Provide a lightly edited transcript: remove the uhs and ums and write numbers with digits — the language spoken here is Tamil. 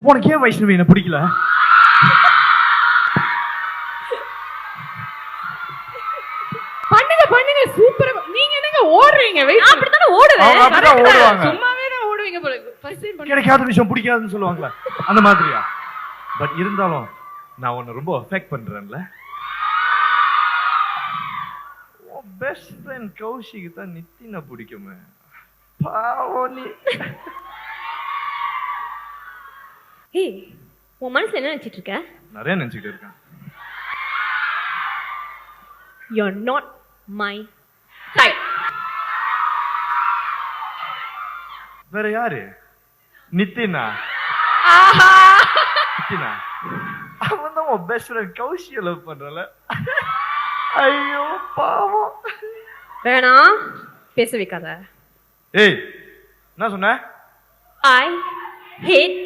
உனக்கு ஏன் வைஷ்ணவி என்ன பிடிக்கல? பண்ணுங்க சூப்பரா. நீங்க என்னங்க ஓடுறீங்க? வெயிட், அப்படிதானே ஓடுவேன். அவங்க அப்படிதான் ஓடுவாங்க. சும்மாவே தான் ஓடுவீங்க போல. ஃபர்ஸ்ட் டைம் பண்ணி கிடைக்காத விஷயம் பிடிக்காதுன்னு சொல்லுவாங்களா, அந்த மாதிரியா? பட் இருந்தாலும் நான் உன்னை ரொம்ப அஃபெக்ட் பண்றேன்ல. உன் பெஸ்ட் ஃப்ரெண்ட் கௌஷிக்கு தான் நித்தின பிடிக்குமே. பாவம் நீ. ஏய், உன் மனசுல என்ன நினைச்சிட்டு இருக்க? நிறைய நினைச்சுக்கிட்டு இருக்கேன். You're not my type. வேற யாரு? நித்தினா. நித்தினா அவன் தான் உன் பெஸ்ட் ஃப்ரெண்ட் கௌஷியை லவ் பண்றல. ஐயோ பாவம். வேணாம், பேச வைக்காத. ஏய், என்ன சொன்ன? I hate